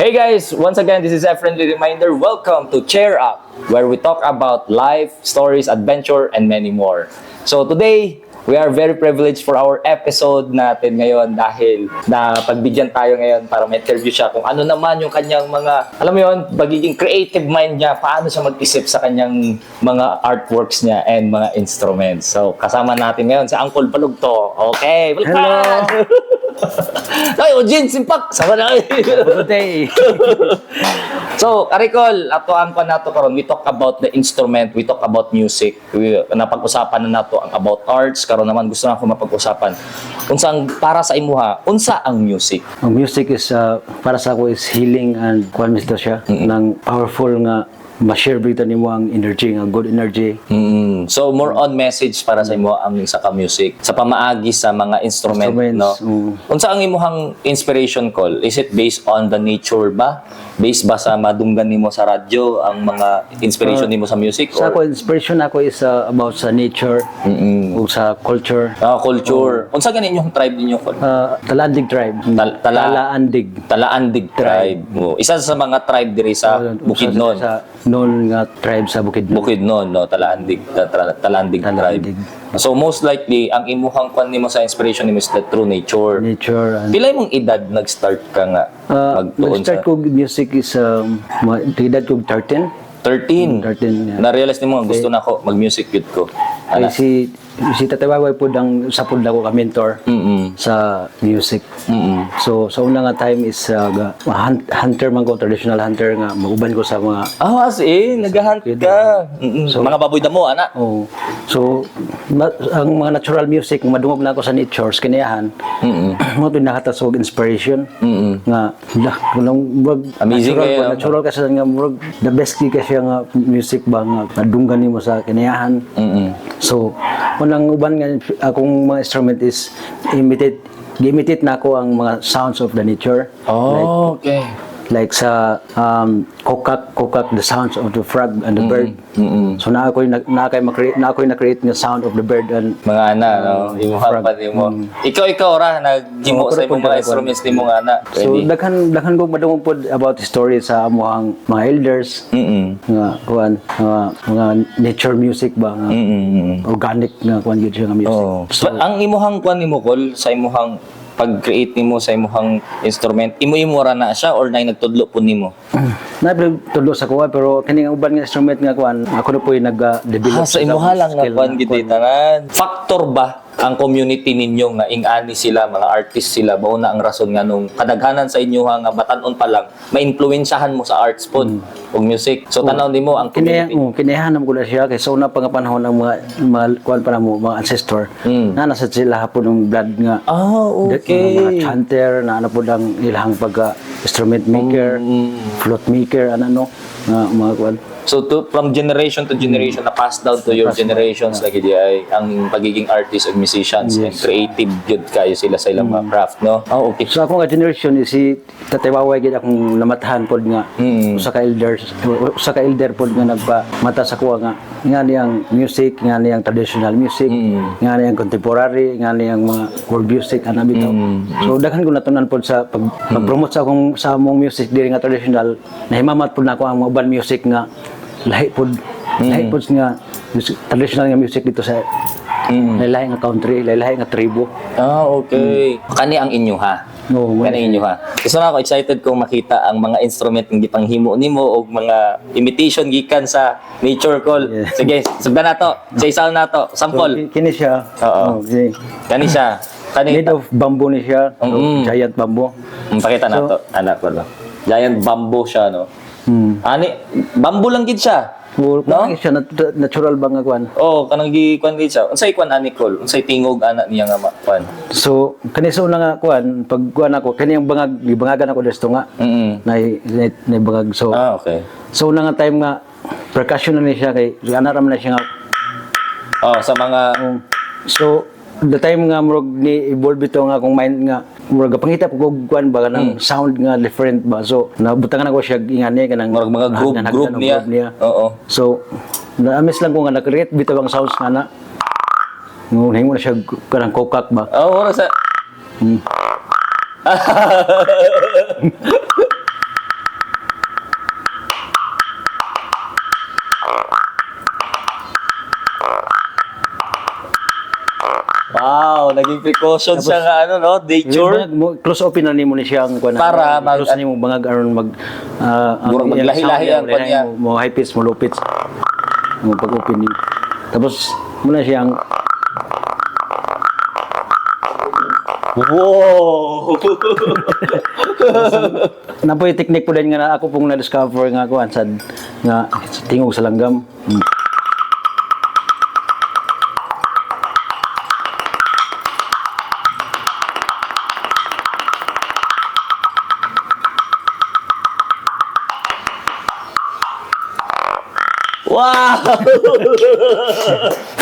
Hey guys, once again, this is a friendly reminder. Welcome to Cheer Up, where we talk about life, stories, adventure, and many more. So today, we are very privileged for our episode natin ngayon dahil na pagbigyan tayo ngayon para ma-interview siya kung ano naman yung kanyang mga, alam mo yun, magiging creative mind niya, paano siya mag-isip sa kanyang mga artworks niya and mga instruments. So kasama natin ngayon si Uncle Balugto. Okay, welcome! Hello! Ay, Eugene, simpak! Sama na kayo! Good day. So, Karikol, atoan ko na to karon. We talk about the instrument, we talk about music. Napag-usapan na nato ang about arts, karon naman gusto na ako mapag-usapan. Unsang para sa imuha, unsa ang music? Ang music is, para sa ako is healing and kwan misto siya. Ng powerful nga ma-share bita nimo ang energy, nga good energy. So, more on message para sa imo ang isa ka music. Sa pamaagi sa mga instrument, no? Unsa ang imuhang inspiration call? Is it based on the nature ba? Based ba sa madunggan nimo sa radyo ang mga inspiration nimo sa music? Sa ako, inspiration ako is about sa nature o sa culture. Culture. Unsa ganin yung tribe ninyo? Talandig tribe. Talaandig. Talaandig tribe. Isa sa mga tribe diri sa Bukidnon. Sa non nga tribe sa Bukidnon. Bukidnon, no? Talaandig tribe. So most likely, ang imuhang kwan nimo sa inspiration nimo is the true nature. Nature. And, Pilay mong edad nag-start ka nga magtuon nag-start sa ko music is, edad ko 13. 13? 13, yeah. Na-realize nimo nga gusto na ako mag-music yut ko. Ay, si Tatawaway po ang sapod ako ka mentor sa music. So sa una nga time is hunter man ko, traditional hunter nga maguban ko sa mga As in, nag-hunt ka. So, mga baboy damo, ana. So ang mga natural music madungog na ako sa nature kinayahan. Mo to nakatasog inspiration nga Amazing kayo. natural kasi nga murag the best kay kasi nga music ba nga nadunggan nimo sa kinayahan. So unang uban nga akong mga instrument is imitate na ako ang mga sounds of the nature. Okay. Like sa kokak, the sounds of the frog and the bird. So na ako'y na-create nga sound of the bird and Mga ana, no? Imuha pa nimo. Ikaw ra naghimo sa imong mga instruments nimo nga ana. so daghan ko madungog pod about story sa amuhang mga elders nga kuan mga nature music ba nga organic nga kuan gyud siya nga music. So, ang imuhang kwan nimo kol sa imuhang pag-create nimo sa imuhang instrument, imo ra na siya or nay nagtudlo po nimo? Nabi tudlo sa kuha pero kini nga uban nga instrument nga kuan ako na po'y nag-develop Sa imuha lang nga kwan gid tanan. Factor ba ang community ninyo nga ingani sila, mga artist sila, bauna ang rason nga nung kadaghanan sa inyo nga batanon pa lang, ma-influensyahan mo sa arts pod o music. So tanaw nimo ang community. Kinayahan ko na siya kay sa una pa nga panahon ng mga kuan pa na mo mga ancestor na nasa sila hapon ng blood nga Okay. mga chanter na ano po ang ilang pagka instrument maker, flute maker, mga kuan. So from generation to generation na passed down to your generations lagi di ay ang pagiging artist and musicians and creative gyud kayo sila sa ilang mga craft, no? Okay. So ako nga generation is si Tatewaway gid akong namatahan pod nga usa ka elder pod nga nagpamata sa kuha nga niyang music, nga niyang traditional music, nga niyang contemporary, nga niyang mga world music ana bitaw. So daghan ko natunan pod sa pag-promote sa among music diri nga traditional, nahimamat pod nako ang mga band music nga lahi pod nga traditional nga music dito sa lahi nga country, lahi nga tribo. Okay. Kani ang inyo ha. Kani inyo ha. Gusto na ako excited kong makita ang mga instrument ng gipanghimo nimo og mga imitation gikan sa nature call. Sige, sugdan nato. Sa isaw nato. Sample. Kini siya. Okay. Kani siya. Made of bamboo ni siya. Giant bamboo. Pakita nato. Anak ko lang. Giant bamboo siya, no? Ani, bamboo lang gid siya. No? Siya natural ba nga kuan? Kanang gi-kuan gid siya. Unsay kuan ani Col? Unsay tingog ana niya nga kuan? So, kaniso na nga kuan, pag kuan ako, kani ang gibangagan ako desto nga. Nay bangag. So, okay. So, una nga time nga, percussion na ni siya kay, ana raman na siya nga. Sa mga... So, the time nga murag ni evolve ito nga akong mind nga murag pangita ko kuan ba ng sound nga different ba, so nabutangan ako siya ingani kanang murag mga group niya. So na-amaze lang ko nga na-create bitaw ang sounds nga na ngunahing mo na siya kanang kokak ba. Wala sa naging precaution siya nga, ano, no? Nature. Close open na nimo ni siya ang kuan. Para close nimo bangag aron Murag maglahi-lahi ang kuan niya. Mo high pitch, mo low pitch. Mo pag-open ni. Tapos muna siyang Wow! napoy technique po din nga na ako pong na-discover nga kuan sad nga tingog sa langgam. Wow!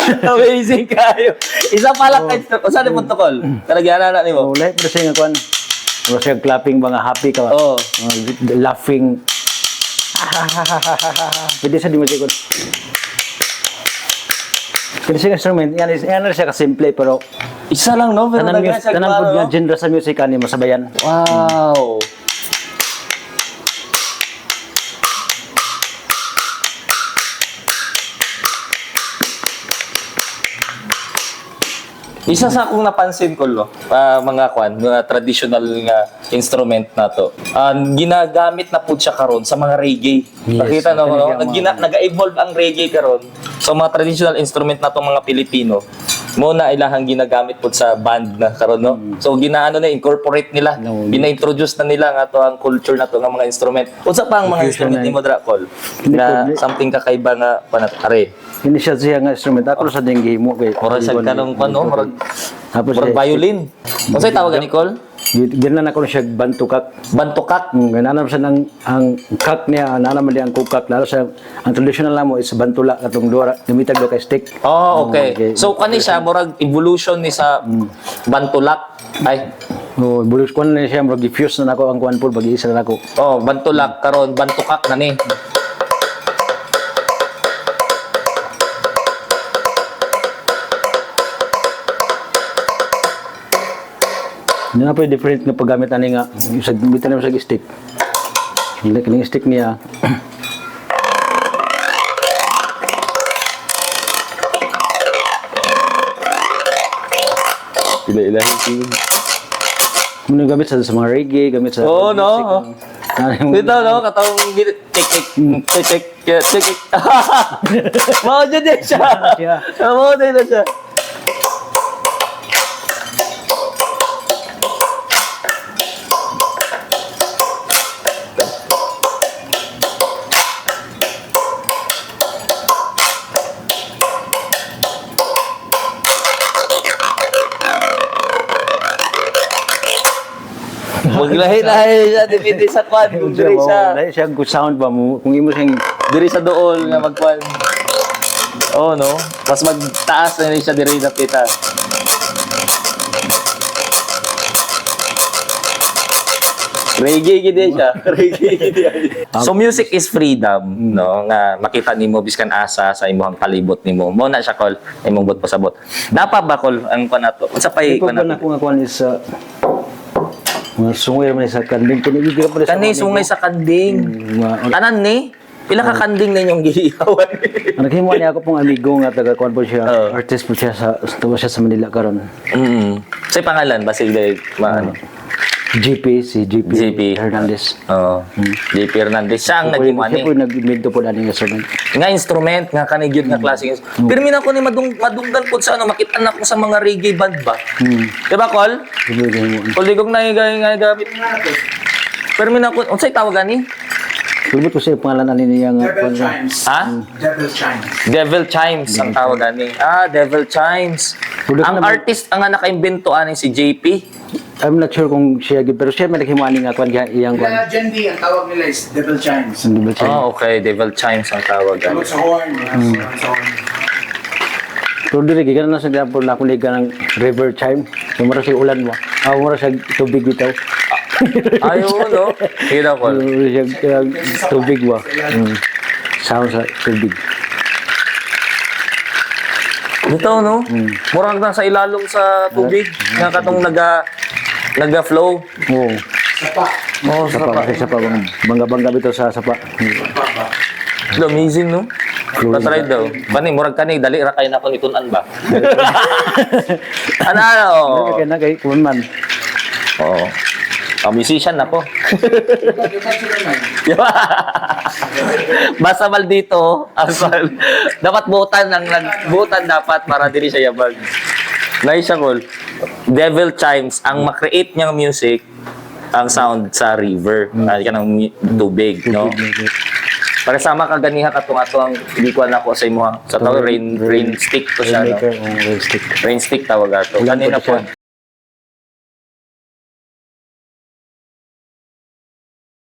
Amazing kayo. Isa pa lang kayo. Saan yung protocol? Talagyan na ni mo? Oh, lahat pa siya nga kuan. Wala siya clapping mga happy ka. Oo. Laughing. Pwede siya di mo siguro. Pwede siya instrument. Yan na siya kasimple pero Isa lang, no? Pero tanan siya po klaro. nga genre sa music ani masabayan. Wow! Isa sa akong napansin ko, lo, mga kwan, mga traditional nga instrument na to. Ginagamit na po siya karon sa mga reggae. Yes, Nakita no, no? talaga, Nag-evolve ang reggae karon. So mga traditional instrument na to mga Pilipino, mo na ilahang ginagamit po sa band na karon, no? So ginaano na incorporate nila, gina-introduce na nila nga to ang culture na to nga mga instrument. Unsa pa ang mga instrument nimo dra Col? Na something kakaiba nga panatare. Hindi siya nga instrument. Ako sa ding gihimo kay. Murag sa kanong pano, murag Tapos violin. Unsay tawag ni Col? Ginan ako siya bantukak. Bantukak. Nanam siya ng ang kak niya, nanam niya ang kukak. Lalo sa ang traditional namo is bantula katong dura, gamitag do kay stick. Oh, okay. So kani siya murag evolution ni sa bantulak. Ay. Oh, bulus ko na siya murag diffuse na nako ang kuan pud bagi isa na nako. Oh, bantulak karon bantukak na ni. Hindi na po yung different nga paggamit ani nga sa bitan sa stick. Kining stick niya. Ila-ilahin siya. Muna gamit sa mga reggae, gamit sa Oo, no? music. Dito, no? Katawang tik-tik. Tik-tik. Tik-tik. Mao dyan din siya. Mao dyan din siya. Maglahi-lahi siya, dipindi sa kwan, kung diri sa, Dahil siya good sound ba mo kung imo siyang diri sa dool nga magkwan. Oh, no? Mas magtaas na rin siya diri na pita. Reggae gid siya. Reggae gid. So music is freedom, no? Nga makita nimo biskan asa sa imong palibot nimo. Mo na siya Col, imong bot pasabot. Dapa ba Col ang kuan nato? Unsa pay ko kuan na nato? ko nga kuan is mga sungay man sa kanding kini pa Kani sungay sa kanding. Tanan ni pila ka kanding na inyong gihiyawan. Ang naghimo niya ako pong amigo nga taga kuan po siya, Oo. artist po siya tuwa siya sa Manila karon. Say pangalan Basil de maano? Si GP GP. Hernandez. Oh. JP Hernandez siya ang naging Siya po nag-mid po ani nga instrument. nga instrument nga kanigyud nga klase. Pero mina ko ni madunggan pud sa ano makita na ko sa mga reggae band ba. Di ba Col? Kuligog na nga gamit. Pero mina ko unsay tawagan ni? Kulbot ko siya pangalan ani niya nga Devil kuan siya. Chimes. Ha? Devil Chimes. Devil Chimes ang tawagan ni. Devil Chimes. Kulog Ang naman. artist ang nakaimbento ani si JP. I'm not sure kung siya pero siya may naghimo ani nga kuan iyang kuan. Kaya Gen D, ang tawag nila is Devil Chimes. Hindi ba siya? Oh, okay. Devil Chimes ang tawagan. Tawag sa horn. Sa horn. Pero dili gikan na sa example na kuliga ng river chime. Sumara siya ulan mo. Mura siya tubig bitaw. Ayun, no? Kita ko. Siya tubig ba. Sound sa tubig. Ito, no? Murang na sa ilalong sa tubig. Nga katong naga-flow. Oo. Sapa. Oh, Sapa kasi sapa bangga-bangga bitaw sa sapa. Amazing, no? Patry daw. Bani, murag ka ni, dali ra kayo na kung itunan ba? ano? Kaya na kay kun man. Oo. Musician ako. Dapat sila man. Basta maldito, asal. Dapat buutan buutan dapat para dili siya yabag. Nice siya, Col. Devil Chimes, ang makreate niyang music, ang sound sa river. Ka ng tubig, no? Para sama ka ganiha katong atong gikuan nako sa imo sa tawag rain stick to siya, no? Rainmaker, rain stick. Rain stick tawag ato. Ulan Kanina po po.